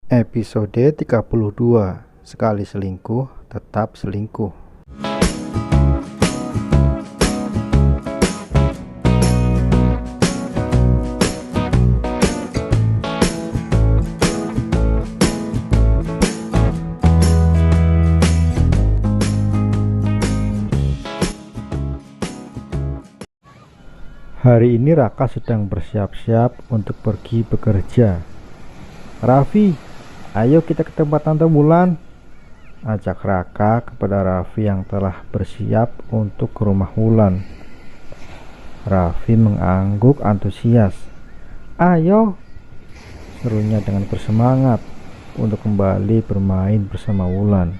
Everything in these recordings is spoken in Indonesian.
Episode 32. Sekali selingkuh, tetap selingkuh. Hari ini Raka sedang bersiap-siap untuk pergi bekerja. "Raffi, ayo kita ke tempat Tante Wulan," ajak Raka kepada Raffi yang telah bersiap untuk ke rumah Wulan. Raffi mengangguk antusias. "Ayo," serunya dengan bersemangat untuk kembali bermain bersama Wulan.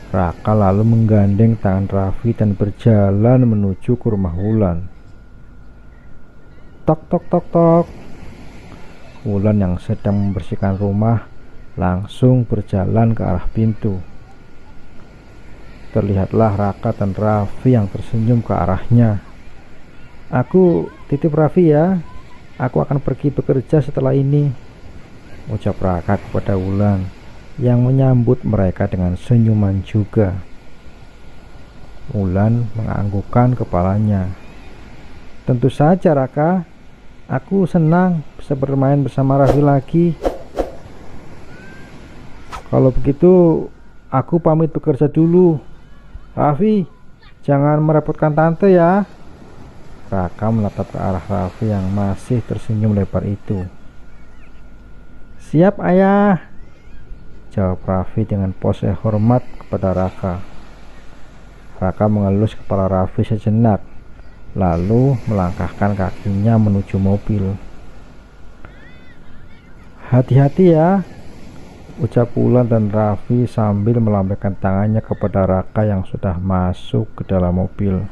Raka lalu menggandeng tangan Raffi dan berjalan menuju ke rumah Wulan. Tok tok tok tok. Wulan yang sedang membersihkan rumah langsung berjalan ke arah pintu. Terlihatlah Raka dan Raffi yang tersenyum ke arahnya. "Aku titip Raffi ya, aku akan pergi bekerja setelah ini," ucap Raka kepada Wulan yang menyambut mereka dengan senyuman juga. Wulan menganggukkan kepalanya. "Tentu saja Raka, aku senang bisa bermain bersama Raffi lagi. Kalau begitu aku pamit bekerja dulu. Raffi, jangan merepotkan tante ya." Raka menatap ke arah Raffi yang masih tersenyum lebar itu. "Siap ayah," jawab Raffi dengan pose hormat kepada Raka. Raka mengelus kepala Raffi sejenak, lalu melangkahkan kakinya menuju mobil. "Hati-hati ya," ucap Wulan dan Raffi sambil melambaikan tangannya kepada Raka yang sudah masuk ke dalam mobil.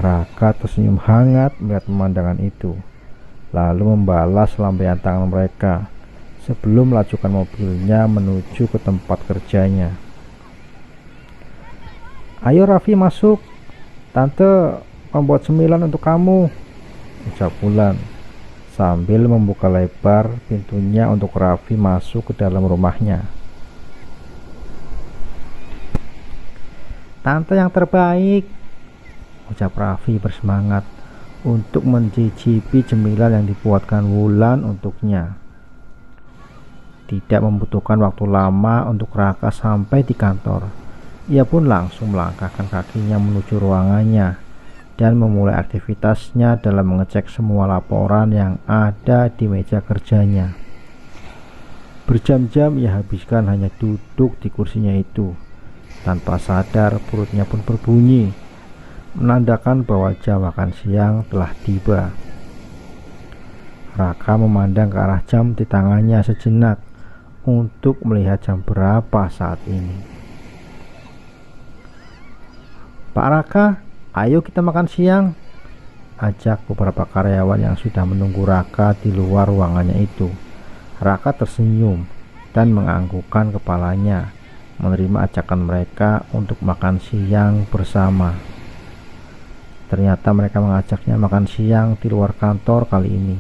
Raka tersenyum hangat melihat pemandangan itu, lalu membalas lambaian tangan mereka sebelum melajukan mobilnya menuju ke tempat kerjanya. "Ayo Raffi masuk, tante membuat cemilan untuk kamu," ucap Wulan sambil membuka lebar pintunya untuk Raffi masuk ke dalam rumahnya. "Tante yang terbaik," ucap Raffi bersemangat untuk mencicipi cemilan yang dibuatkan Wulan untuknya. Tidak membutuhkan waktu lama untuk Raka sampai di kantor. Ia pun langsung melangkahkan kakinya menuju ruangannya dan memulai aktivitasnya dalam mengecek semua laporan yang ada di meja kerjanya. Berjam-jam ia habiskan hanya duduk di kursinya itu. Tanpa sadar perutnya pun berbunyi, menandakan bahwa jam makan siang telah tiba. Raka memandang ke arah jam di tangannya sejenak untuk melihat jam berapa saat ini. "Pak Raka, ayo kita makan siang," ajak beberapa karyawan yang sudah menunggu Raka di luar ruangannya itu. Raka tersenyum dan menganggukkan kepalanya, menerima ajakan mereka untuk makan siang bersama. Ternyata mereka mengajaknya makan siang di luar kantor kali ini.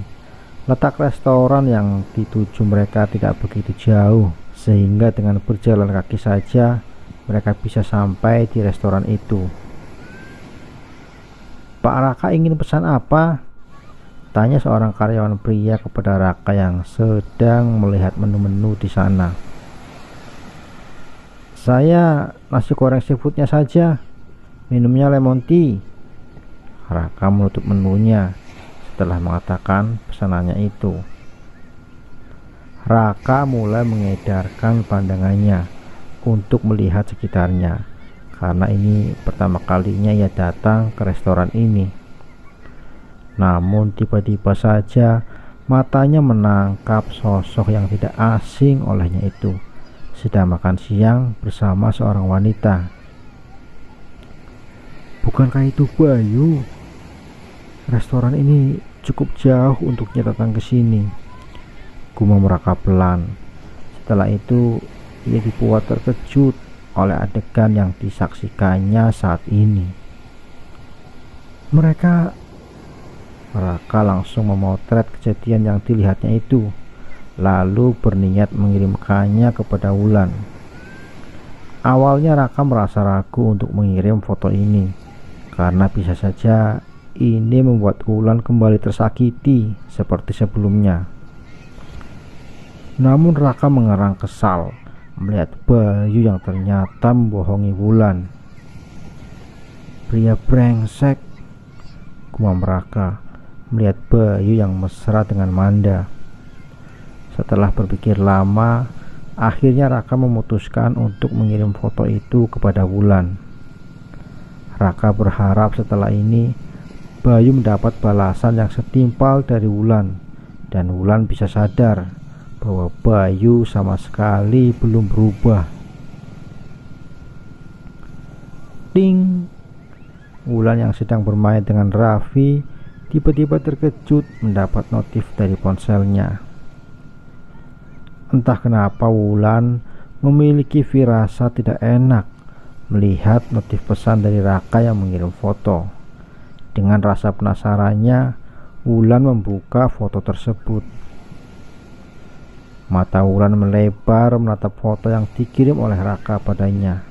Letak restoran yang dituju mereka tidak begitu jauh, sehingga dengan berjalan kaki saja mereka bisa sampai di restoran itu. "Pak Raka ingin pesan apa?" tanya seorang karyawan pria kepada Raka yang sedang melihat menu-menu di sana. "Saya nasi goreng seafoodnya saja, minumnya lemon tea." Raka menutup menunya setelah mengatakan pesanannya itu. Raka mulai mengedarkan pandangannya untuk melihat sekitarnya, karena ini pertama kalinya ia datang ke restoran ini. Namun tiba-tiba saja matanya menangkap sosok yang tidak asing olehnya itu sedang makan siang bersama seorang wanita. "Bukankah itu Bayu? Restoran ini cukup jauh untuknya datang ke sini," gumam Raka pelan. Setelah itu ia dibuat terkejut oleh adegan yang disaksikannya saat ini. Raka langsung memotret kejadian yang dilihatnya itu, lalu berniat mengirimkannya kepada Wulan. Awalnya Raka merasa ragu untuk mengirim foto ini, karena bisa saja ini membuat Wulan kembali tersakiti seperti sebelumnya. Namun Raka mengerang kesal melihat Bayu yang ternyata membohongi Wulan. Pria brengsek, gumam Raka melihat Bayu yang mesra dengan Manda. Setelah berpikir lama, akhirnya Raka memutuskan untuk mengirim foto itu kepada Wulan. Raka berharap setelah ini Bayu mendapat balasan yang setimpal dari Wulan, dan Wulan bisa sadar bahwa Bayu sama sekali belum berubah. Ding! Wulan yang sedang bermain dengan Raffi tiba-tiba terkejut mendapat notif dari ponselnya. Entah kenapa Wulan memiliki firasat tidak enak melihat notif pesan dari Raka yang mengirim foto. Dengan rasa penasarannya, Wulan membuka foto tersebut. Mata Wulan melebar menatap foto yang dikirim oleh Raka padanya.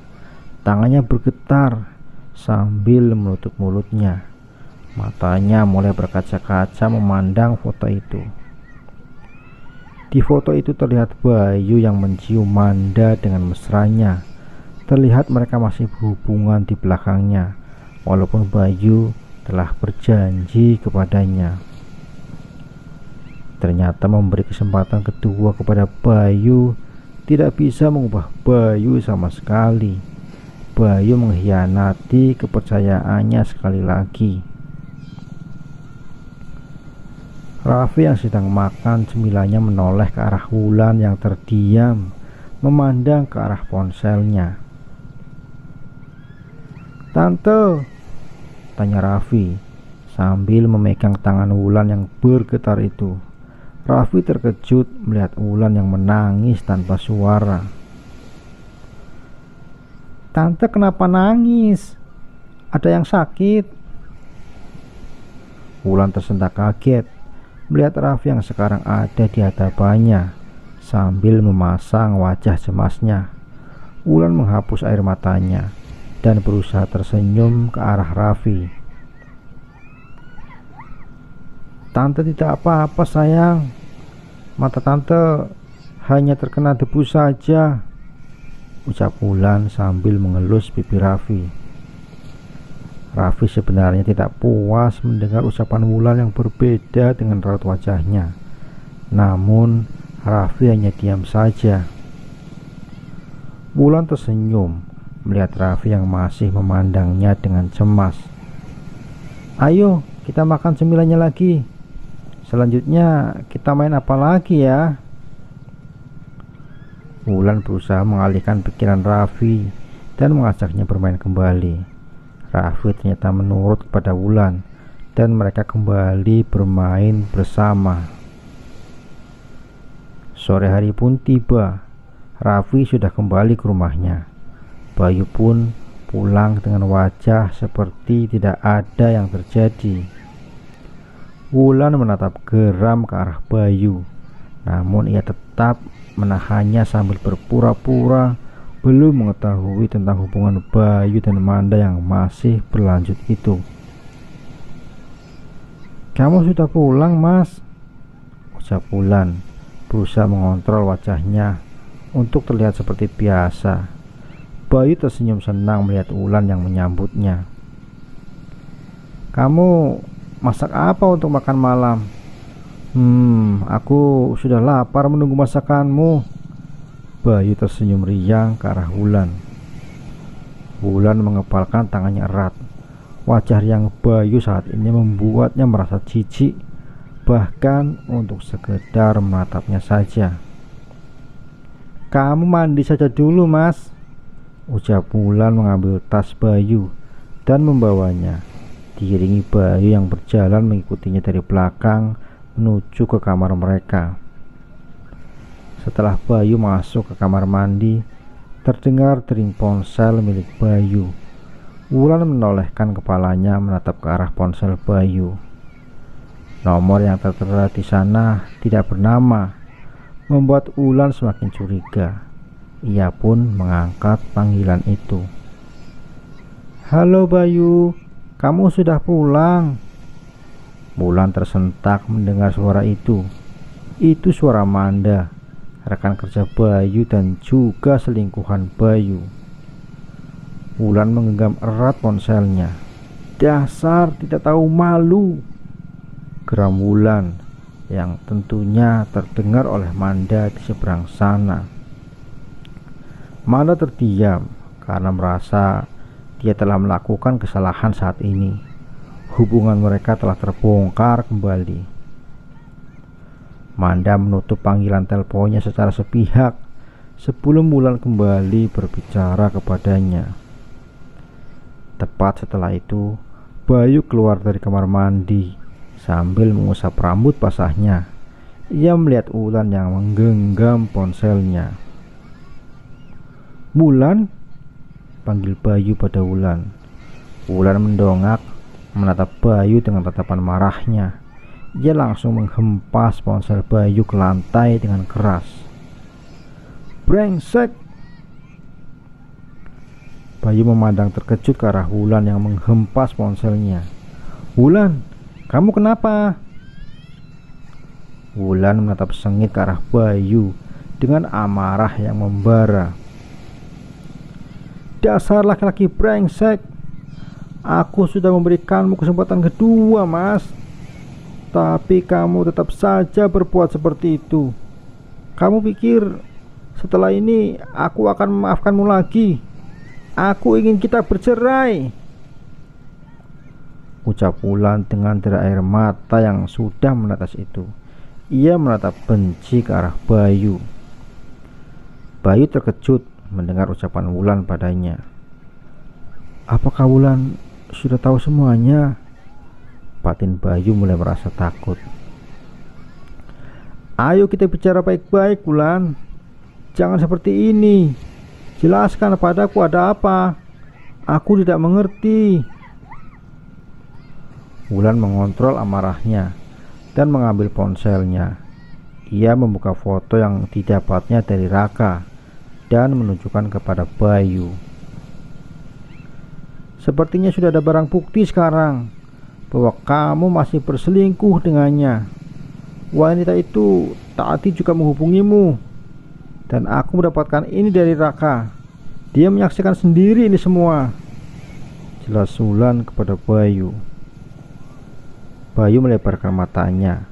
Tangannya bergetar sambil menutup mulutnya. Matanya mulai berkaca-kaca memandang foto itu. Di foto itu terlihat Bayu yang mencium Manda dengan mesranya. Terlihat mereka masih berhubungan di belakangnya, walaupun Bayu telah berjanji kepadanya. Ternyata memberi kesempatan kedua kepada Bayu tidak bisa mengubah Bayu sama sekali. Bayu mengkhianati kepercayaannya sekali lagi. Raffi yang sedang makan cemilannya menoleh ke arah Wulan yang terdiam memandang ke arah ponselnya. "Tante," tanya Raffi sambil memegang tangan Wulan yang bergetar itu. Raffi terkejut melihat Wulan yang menangis tanpa suara. "Tante, kenapa nangis? Ada yang sakit?" Wulan tersentak kaget melihat Raffi yang sekarang ada di hadapannya sambil memasang wajah cemasnya. Wulan menghapus air matanya dan berusaha tersenyum ke arah Raffi. "Tante tidak apa-apa sayang. Mata tante hanya terkena debu saja," ucap Wulan sambil mengelus pipi Raffi. Raffi sebenarnya tidak puas mendengar ucapan Wulan yang berbeda dengan raut wajahnya. Namun Raffi hanya diam saja. Wulan tersenyum melihat Raffi yang masih memandangnya dengan cemas. "Ayo kita makan cemilannya lagi. Selanjutnya kita main apa lagi ya?" Wulan berusaha mengalihkan pikiran Raffi dan mengajaknya bermain kembali. Raffi ternyata menurut kepada Wulan dan mereka kembali bermain bersama. Sore hari pun tiba. Raffi sudah kembali ke rumahnya. Bayu pun pulang dengan wajah seperti tidak ada yang terjadi. Wulan menatap geram ke arah Bayu, namun ia tetap menahannya sambil berpura-pura belum mengetahui tentang hubungan Bayu dan Manda yang masih berlanjut itu. "Kamu sudah pulang, Mas?" ucap Wulan, berusaha mengontrol wajahnya untuk terlihat seperti biasa. Bayu tersenyum senang melihat Wulan yang menyambutnya. "Kamu masak apa untuk makan malam?" Aku sudah lapar menunggu masakanmu." Bayu tersenyum riang ke arah Wulan. Wulan mengepalkan tangannya erat. Wajah riang Bayu saat ini membuatnya merasa jijik, bahkan untuk sekedar menatapnya saja. "Kamu mandi saja dulu, Mas," ucap Wulan mengambil tas Bayu dan membawanya. Diiringi Bayu yang berjalan mengikutinya dari belakang menuju ke kamar mereka. Setelah Bayu masuk ke kamar mandi, terdengar dering ponsel milik Bayu. Wulan menolehkan kepalanya menatap ke arah ponsel Bayu. Nomor yang tertera di sana tidak bernama. membuat Wulan semakin curiga. Ia pun mengangkat panggilan itu. "Halo Bayu, kamu sudah pulang?" Wulan tersentak mendengar suara itu. Itu suara Manda, rekan kerja Bayu dan juga selingkuhan Bayu. Wulan menggenggam erat ponselnya. "Dasar tidak tahu malu," geram Wulan yang tentunya terdengar oleh Manda di seberang sana. Manda terdiam karena merasa dia telah melakukan kesalahan saat ini. Hubungan mereka telah terbongkar kembali. Manda menutup panggilan teleponnya secara sepihak sebelum Wulan kembali berbicara kepadanya. Tepat setelah itu, Bayu keluar dari kamar mandi sambil mengusap rambut basahnya. Ia melihat Wulan yang menggenggam ponselnya. "Wulan?" panggil Bayu pada Wulan. Wulan mendongak menatap Bayu dengan tatapan marahnya. Ia langsung menghempas ponsel Bayu ke lantai dengan keras. "Brengsek!" Bayu memandang terkejut ke arah Wulan yang menghempas ponselnya. "Wulan, kamu kenapa?" Wulan menatap sengit ke arah Bayu dengan amarah yang membara. "Dasar laki-laki brengsek! Aku sudah memberikanmu kesempatan kedua, Mas. Tapi kamu tetap saja berbuat seperti itu. Kamu pikir setelah ini aku akan memaafkanmu lagi? Aku ingin kita bercerai," ucap Wulan dengan derai air mata yang sudah menetes itu. Ia menatap benci ke arah Bayu. Bayu terkejut mendengar ucapan Wulan padanya. Apakah Wulan sudah tahu semuanya? Batin Bayu mulai merasa takut. "Ayo kita bicara baik-baik, Wulan. Jangan seperti ini. Jelaskan padaku ada apa. Aku tidak mengerti." Wulan mengontrol amarahnya dan mengambil ponselnya. Ia membuka foto yang didapatnya dari Raka dan menunjukkan kepada Bayu. "Sepertinya sudah ada barang bukti sekarang bahwa kamu masih berselingkuh dengannya. Wanita itu tadi juga menghubungimu, dan aku mendapatkan ini dari Raka. Dia menyaksikan sendiri ini semua," jelas Wulan kepada Bayu. Bayu melebarkan matanya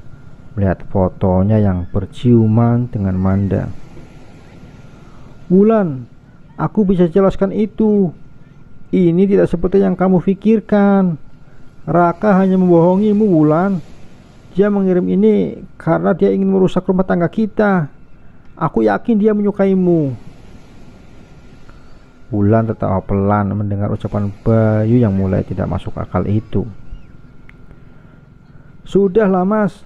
melihat fotonya yang berciuman dengan Manda. "Wulan, aku bisa jelaskan itu. Ini tidak seperti yang kamu pikirkan. Raka hanya membohongimu, Wulan. Dia mengirim ini karena dia ingin merusak rumah tangga kita. Aku yakin dia menyukaimu." Wulan tertawa pelan mendengar ucapan Bayu yang mulai tidak masuk akal itu. "Sudahlah, Mas.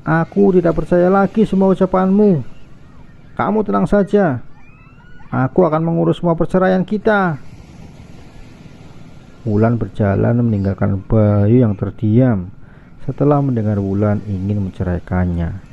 Aku tidak percaya lagi semua ucapanmu. Kamu tenang saja. Aku akan mengurus semua perceraian kita." Wulan berjalan meninggalkan Bayu yang terdiam setelah mendengar Wulan ingin menceraikannya.